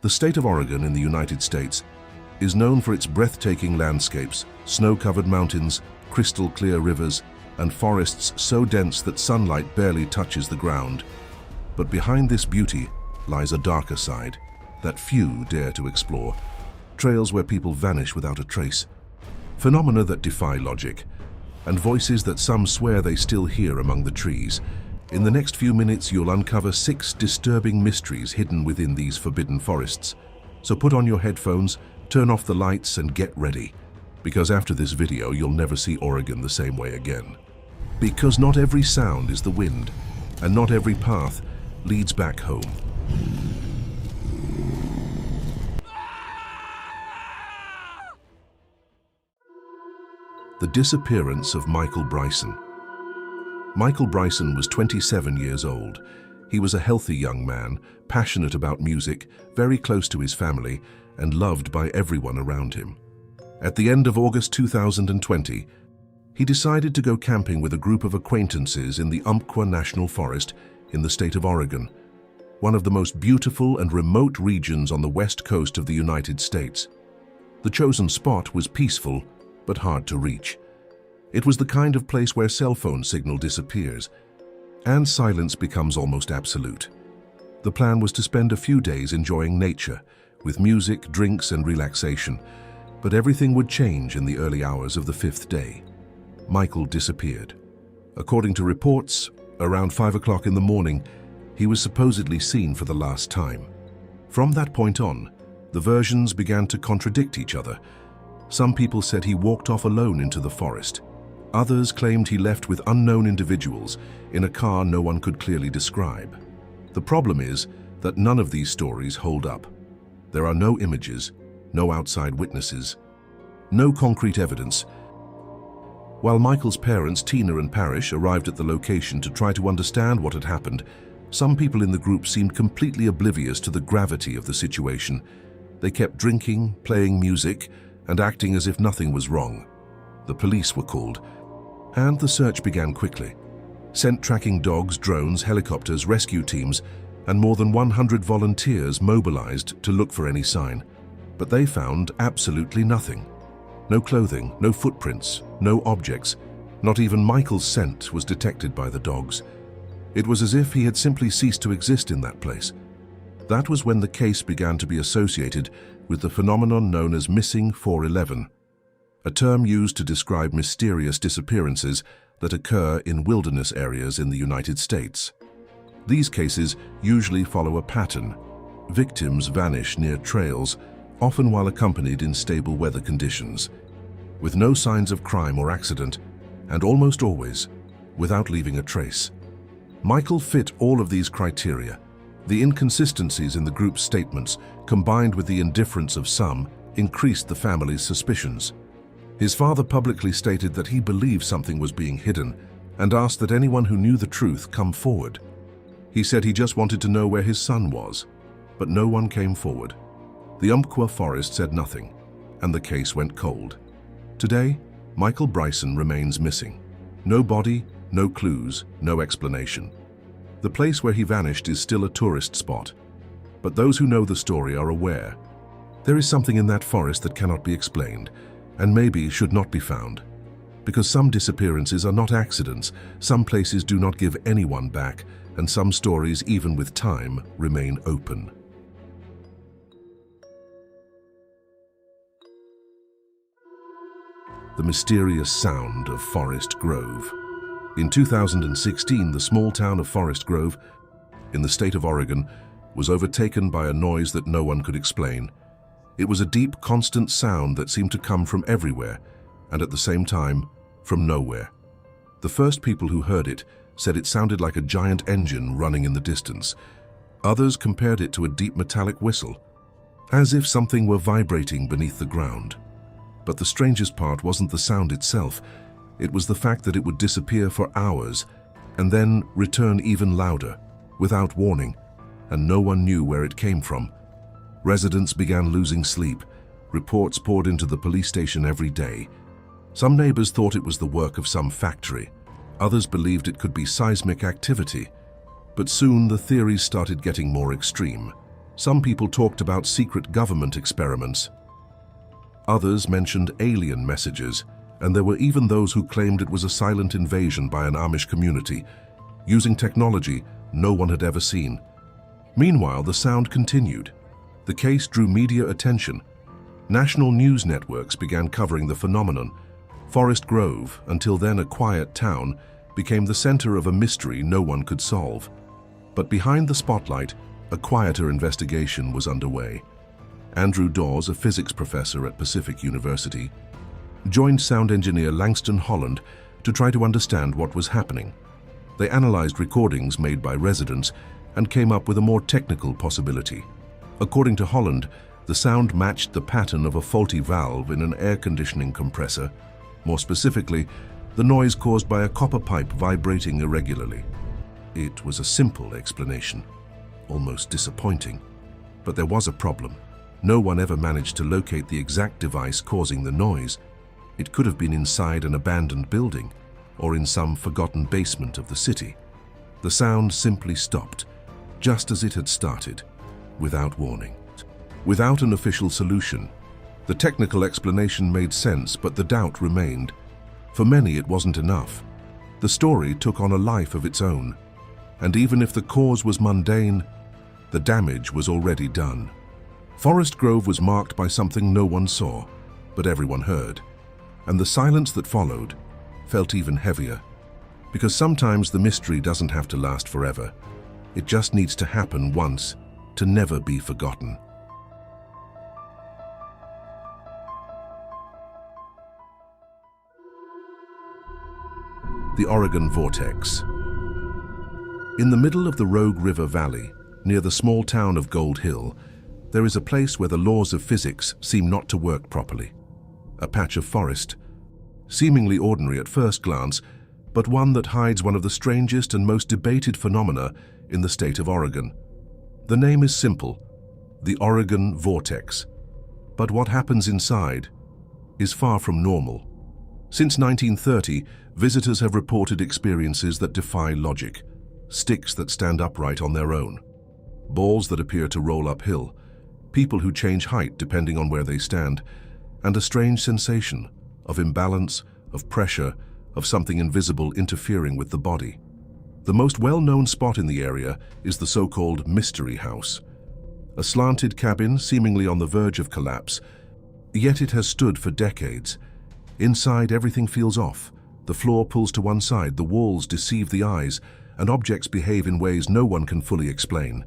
The state of Oregon in the United States is known for its breathtaking landscapes, snow-covered mountains, crystal-clear rivers, and forests so dense that sunlight barely touches the ground. But behind this beauty lies a darker side that few dare to explore. Trails where people vanish without a trace, phenomena that defy logic, and voices that some swear they still hear among the trees. In the next few minutes, you'll uncover 6 disturbing mysteries hidden within these forbidden forests. So put on your headphones, turn off the lights, and get ready. Because after this video, you'll never see Oregon the same way again. Because not every sound is the wind, and not every path leads back home. The disappearance of Michael Bryson. Michael Bryson was 27 years old. He was a healthy young man, passionate about music, very close to his family, and loved by everyone around him. At the end of August 2020, he decided to go camping with a group of acquaintances in the Umpqua National Forest in the state of Oregon, one of the most beautiful and remote regions on the west coast of the United States. The chosen spot was peaceful, but hard to reach. It was the kind of place where cell phone signal disappears, and silence becomes almost absolute. The plan was to spend a few days enjoying nature, with music, drinks, and relaxation, but everything would change in the early hours of the 5th day. Michael disappeared. According to reports, around 5 o'clock in the morning, he was supposedly seen for the last time. From that point on, the versions began to contradict each other. Some people said he walked off alone into the forest. Others claimed he left with unknown individuals in a car no one could clearly describe. The problem is that none of these stories hold up. There are no images, no outside witnesses, no concrete evidence. While Michael's parents, Tina and Parrish, arrived at the location to try to understand what had happened, some people in the group seemed completely oblivious to the gravity of the situation. They kept drinking, playing music, and acting as if nothing was wrong. The police were called, and the search began quickly. Scent tracking dogs, drones, helicopters, rescue teams, and more than 100 volunteers mobilized to look for any sign. But they found absolutely nothing. No clothing, no footprints, no objects. Not even Michael's scent was detected by the dogs. It was as if he had simply ceased to exist in that place. That was when the case began to be associated with the phenomenon known as Missing 411, a term used to describe mysterious disappearances that occur in wilderness areas in the United States. These cases usually follow a pattern. Victims vanish near trails, often while accompanied in stable weather conditions, with no signs of crime or accident, and almost always without leaving a trace. Michael fit all of these criteria. The inconsistencies in the group's statements, combined with the indifference of some, increased the family's suspicions. His father publicly stated that he believed something was being hidden and asked that anyone who knew the truth come forward. He said he just wanted to know where his son was, but no one came forward. The Umpqua Forest said nothing, and the case went cold. Today, Michael Bryson remains missing. No body, no clues, no explanation. The place where he vanished is still a tourist spot, but those who know the story are aware. There is something in that forest that cannot be explained, and maybe should not be found. Because some disappearances are not accidents, some places do not give anyone back, and some stories, even with time, remain open. The mysterious sound of Forest Grove. In 2016, the small town of Forest Grove, in the state of Oregon, was overtaken by a noise that no one could explain. It was a deep, constant sound that seemed to come from everywhere, and at the same time, from nowhere. The first people who heard it said it sounded like a giant engine running in the distance. Others compared it to a deep metallic whistle, as if something were vibrating beneath the ground. But the strangest part wasn't the sound itself. It was the fact that it would disappear for hours and then return even louder, without warning, and no one knew where it came from. Residents began losing sleep. Reports poured into the police station every day. Some neighbors thought it was the work of some factory. Others believed it could be seismic activity. But soon the theories started getting more extreme. Some people talked about secret government experiments. Others mentioned alien messages, and there were even those who claimed it was a silent invasion by an Amish community, using technology no one had ever seen. Meanwhile, the sound continued. The case drew media attention. National news networks began covering the phenomenon. Forest Grove, until then a quiet town, became the center of a mystery no one could solve. But behind the spotlight, a quieter investigation was underway. Andrew Dawes, a physics professor at Pacific University, joined sound engineer Langston Holland to try to understand what was happening. They analyzed recordings made by residents and came up with a more technical possibility. According to Holland, the sound matched the pattern of a faulty valve in an air conditioning compressor. More specifically, the noise caused by a copper pipe vibrating irregularly. It was a simple explanation, almost disappointing. But there was a problem. No one ever managed to locate the exact device causing the noise. It could have been inside an abandoned building or in some forgotten basement of the city. The sound simply stopped, just as it had started, without warning. Without an official solution, the technical explanation made sense, but the doubt remained. For many, it wasn't enough. The story took on a life of its own, and even if the cause was mundane, the damage was already done. Forest Grove was marked by something no one saw, but everyone heard. And the silence that followed felt even heavier. Because sometimes the mystery doesn't have to last forever. It just needs to happen once, to never be forgotten. The Oregon Vortex. In the middle of the Rogue River Valley, near the small town of Gold Hill, there is a place where the laws of physics seem not to work properly. A patch of forest, seemingly ordinary at first glance, but one that hides one of the strangest and most debated phenomena in the state of Oregon. The name is simple, the Oregon Vortex. But what happens inside is far from normal. Since 1930, visitors have reported experiences that defy logic. Sticks that stand upright on their own, balls that appear to roll uphill, people who change height depending on where they stand, and a strange sensation of imbalance, of pressure, of something invisible interfering with the body. The most well-known spot in the area is the so-called Mystery House, a slanted cabin seemingly on the verge of collapse, yet it has stood for decades. Inside, everything feels off. The floor pulls to one side, the walls deceive the eyes, and objects behave in ways no one can fully explain.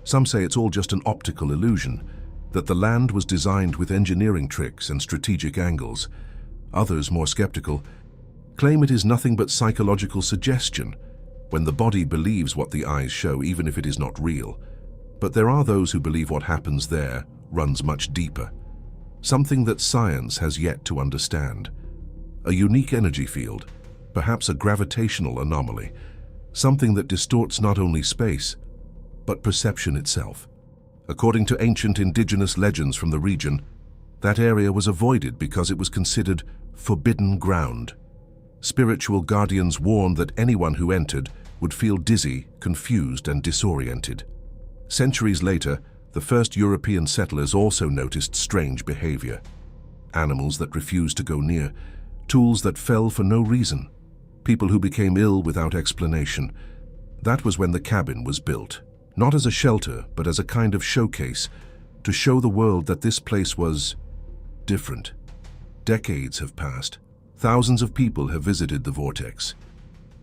Some say it's all just an optical illusion, that the land was designed with engineering tricks and strategic angles. Others, more skeptical, claim it is nothing but psychological suggestion, when the body believes what the eyes show, even if it is not real. But there are those who believe what happens there runs much deeper, something that science has yet to understand. A unique energy field, perhaps a gravitational anomaly, something that distorts not only space, but perception itself. According to ancient indigenous legends from the region, that area was avoided because it was considered forbidden ground. Spiritual guardians warned that anyone who entered would feel dizzy, confused, and disoriented. Centuries later, the first European settlers also noticed strange behavior. Animals that refused to go near, tools that fell for no reason, people who became ill without explanation. That was when the cabin was built, not as a shelter, but as a kind of showcase, to show the world that this place was different. Decades have passed. Thousands of people have visited the vortex.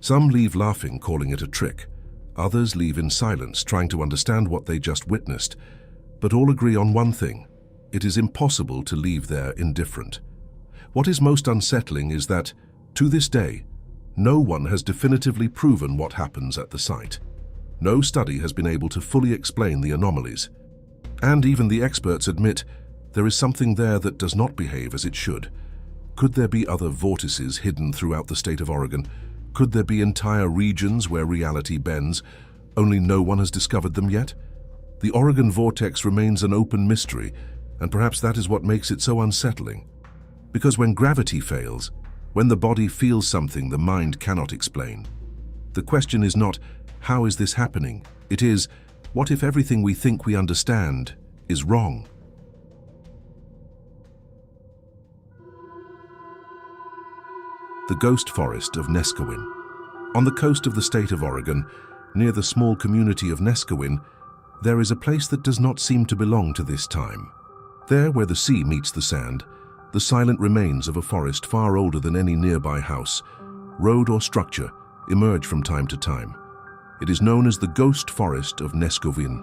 Some leave laughing, calling it a trick. Others leave in silence, trying to understand what they just witnessed. But all agree on one thing: it is impossible to leave there indifferent. What is most unsettling is that, to this day, no one has definitively proven what happens at the site. No study has been able to fully explain the anomalies. And even the experts admit there is something there that does not behave as it should. Could there be other vortices hidden throughout the state of Oregon? Could there be entire regions where reality bends, only no one has discovered them yet? The Oregon Vortex remains an open mystery, and perhaps that is what makes it so unsettling. Because when gravity fails, when the body feels something the mind cannot explain, the question is not, How is this happening? It is, what if everything we think we understand is wrong? The ghost forest of Nescoin. On the coast of the state of Oregon, near the small community of Nescoin, there is a place that does not seem to belong to this time. There, where the sea meets the sand, the silent remains of a forest far older than any nearby house, road or structure emerge from time to time. It is known as the ghost forest of Nescoin.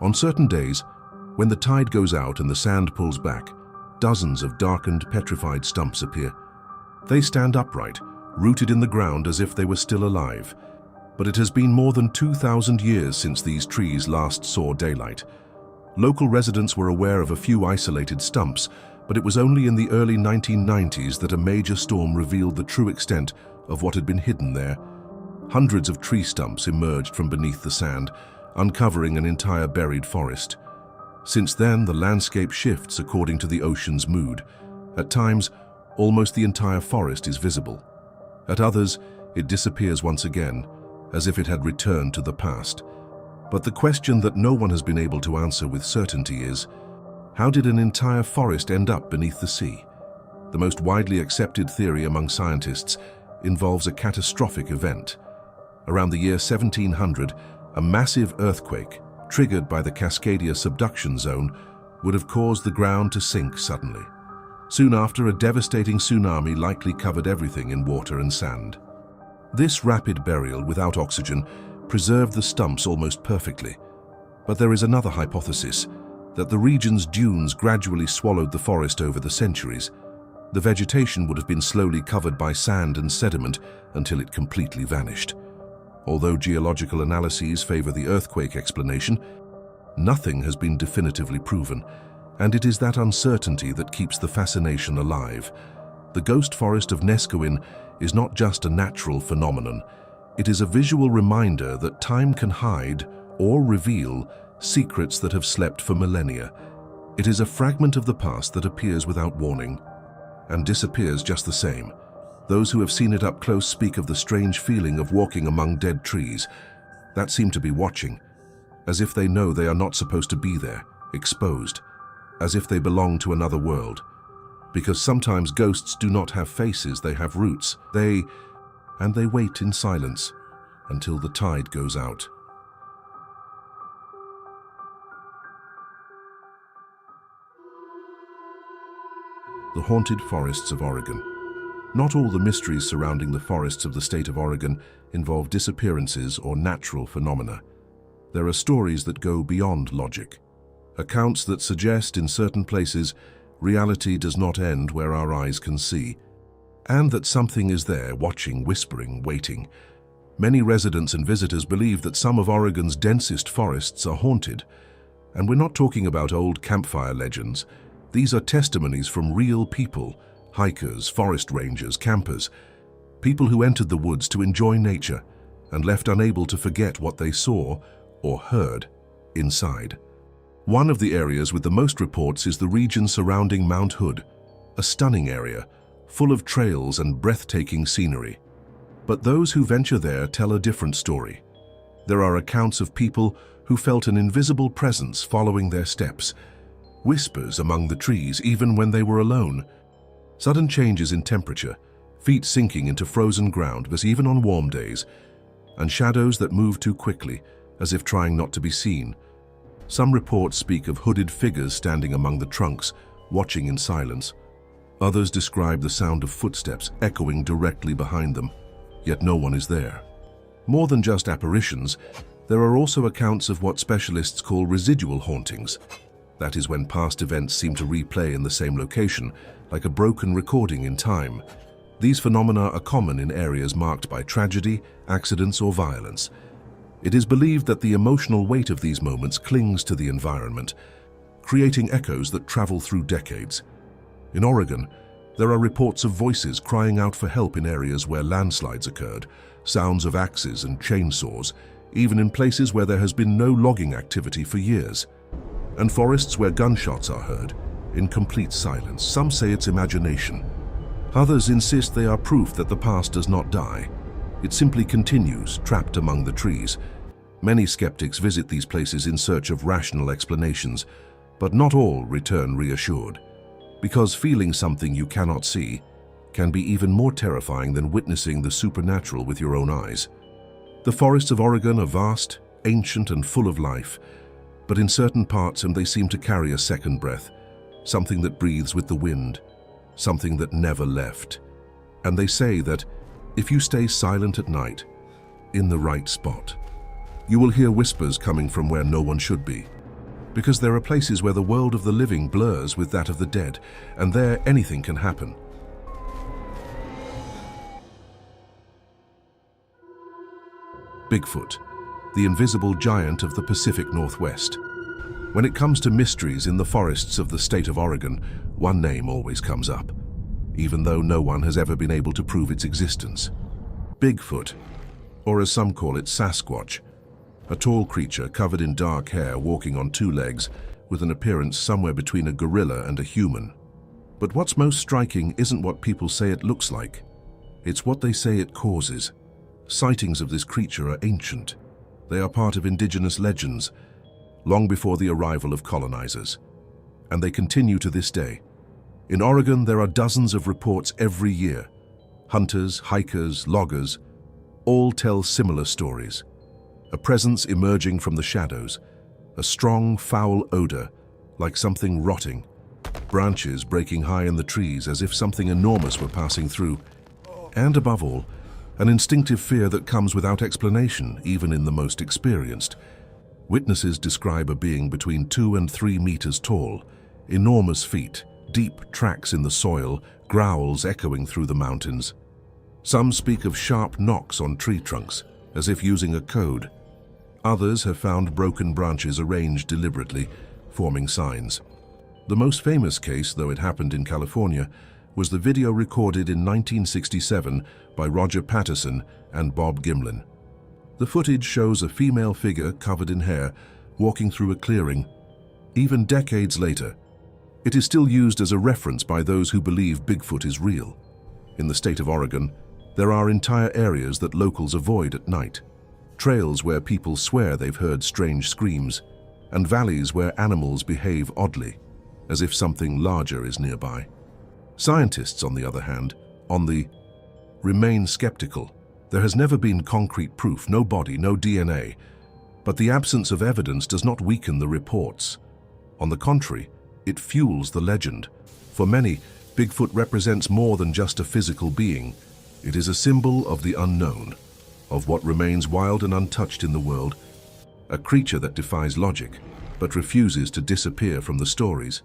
On certain days, when the tide goes out and the sand pulls back, dozens of darkened, petrified stumps appear. They stand upright, rooted in the ground as if they were still alive. But it has been more than 2,000 years since these trees last saw daylight. Local residents were aware of a few isolated stumps, but it was only in the early 1990s that a major storm revealed the true extent of what had been hidden there. Hundreds of tree stumps emerged from beneath the sand, uncovering an entire buried forest. Since then, the landscape shifts according to the ocean's mood. At times, almost the entire forest is visible. At others, it disappears once again, as if it had returned to the past. But the question that no one has been able to answer with certainty is, how did an entire forest end up beneath the sea? The most widely accepted theory among scientists involves a catastrophic event. Around the year 1700, a massive earthquake, triggered by the Cascadia subduction zone, would have caused the ground to sink suddenly. Soon after, a devastating tsunami likely covered everything in water and sand. This rapid burial without oxygen preserved the stumps almost perfectly. But there is another hypothesis, that the region's dunes gradually swallowed the forest over the centuries. The vegetation would have been slowly covered by sand and sediment until it completely vanished. Although geological analyses favor the earthquake explanation, nothing has been definitively proven, and it is that uncertainty that keeps the fascination alive. The ghost forest of Nescoin is not just a natural phenomenon. It is a visual reminder that time can hide or reveal secrets that have slept for millennia. It is a fragment of the past that appears without warning and disappears just the same. Those who have seen it up close speak of the strange feeling of walking among dead trees that seem to be watching, as if they know they are not supposed to be there, exposed, as if they belong to another world. Because sometimes ghosts do not have faces, they have roots. They wait in silence until the tide goes out. The haunted forests of Oregon. Not all the mysteries surrounding the forests of the state of Oregon involve disappearances or natural phenomena. There are stories that go beyond logic, accounts that suggest in certain places reality does not end where our eyes can see, and that something is there watching, whispering, waiting. Many residents and visitors believe that some of Oregon's densest forests are haunted. And we're not talking about old campfire legends. These are testimonies from real people, hikers, forest rangers, campers, people who entered the woods to enjoy nature and left unable to forget what they saw or heard inside. One of the areas with the most reports is the region surrounding Mount Hood, a stunning area, full of trails and breathtaking scenery. But those who venture there tell a different story. There are accounts of people who felt an invisible presence following their steps, whispers among the trees even when they were alone, sudden changes in temperature, feet sinking into frozen ground but even on warm days, and shadows that move too quickly, as if trying not to be seen. Some reports speak of hooded figures standing among the trunks, watching in silence. Others describe the sound of footsteps echoing directly behind them, yet no one is there. More than just apparitions, there are also accounts of what specialists call residual hauntings. That is when past events seem to replay in the same location, like a broken recording in time. These phenomena are common in areas marked by tragedy, accidents, or violence. It is believed that the emotional weight of these moments clings to the environment, creating echoes that travel through decades. In Oregon, there are reports of voices crying out for help in areas where landslides occurred, sounds of axes and chainsaws, even in places where there has been no logging activity for years. And forests where gunshots are heard, in complete silence. Some say it's imagination. Others insist they are proof that the past does not die. It simply continues, trapped among the trees. Many skeptics visit these places in search of rational explanations, but not all return reassured. Because feeling something you cannot see can be even more terrifying than witnessing the supernatural with your own eyes. The forests of Oregon are vast, ancient and full of life, but in certain parts they seem to carry a second breath, something that breathes with the wind, something that never left. And they say that if you stay silent at night, in the right spot, you will hear whispers coming from where no one should be. Because there are places where the world of the living blurs with that of the dead, and there anything can happen. Bigfoot, the invisible giant of the Pacific Northwest. When it comes to mysteries in the forests of the state of Oregon, one name always comes up, even though no one has ever been able to prove its existence. Bigfoot, or as some call it, Sasquatch, a tall creature covered in dark hair walking on two legs with an appearance somewhere between a gorilla and a human. But what's most striking isn't what people say it looks like. It's what they say it causes. Sightings of this creature are ancient. They are part of indigenous legends, long before the arrival of colonizers. And they continue to this day. In Oregon, there are dozens of reports every year. Hunters, hikers, loggers, all tell similar stories. A presence emerging from the shadows, a strong, foul odor, like something rotting, branches breaking high in the trees as if something enormous were passing through, and above all, an instinctive fear that comes without explanation, even in the most experienced. Witnesses describe a being between 2 and 3 meters tall, enormous feet, deep tracks in the soil, growls echoing through the mountains. Some speak of sharp knocks on tree trunks, as if using a code. Others have found broken branches arranged deliberately, forming signs. The most famous case, though it happened in California, was the video recorded in 1967 by Roger Patterson and Bob Gimlin. The footage shows a female figure covered in hair walking through a clearing. Even decades later, it is still used as a reference by those who believe Bigfoot is real. In the state of Oregon, there are entire areas that locals avoid at night, trails where people swear they've heard strange screams, and valleys where animals behave oddly, as if something larger is nearby. Scientists, on the other hand, remain skeptical. There has never been concrete proof, no body, no DNA, but the absence of evidence does not weaken the reports. On the contrary, it fuels the legend. For many, Bigfoot represents more than just a physical being. It is a symbol of the unknown, of what remains wild and untouched in the world, a creature that defies logic, but refuses to disappear from the stories.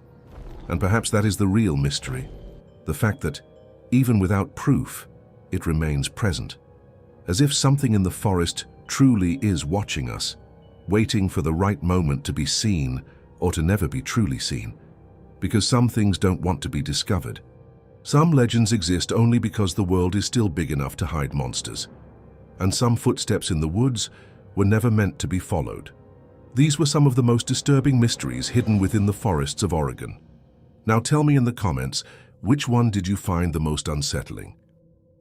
And perhaps that is the real mystery, the fact that, even without proof, it remains present, as if something in the forest truly is watching us, waiting for the right moment to be seen or to never be truly seen, because some things don't want to be discovered. Some legends exist only because the world is still big enough to hide monsters, and some footsteps in the woods were never meant to be followed. These were some of the most disturbing mysteries hidden within the forests of Oregon. Now tell me in the comments, which one did you find the most unsettling?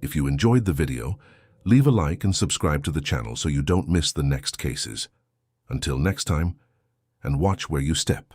If you enjoyed the video, leave a like and subscribe to the channel so you don't miss the next cases. Until next time, and watch where you step.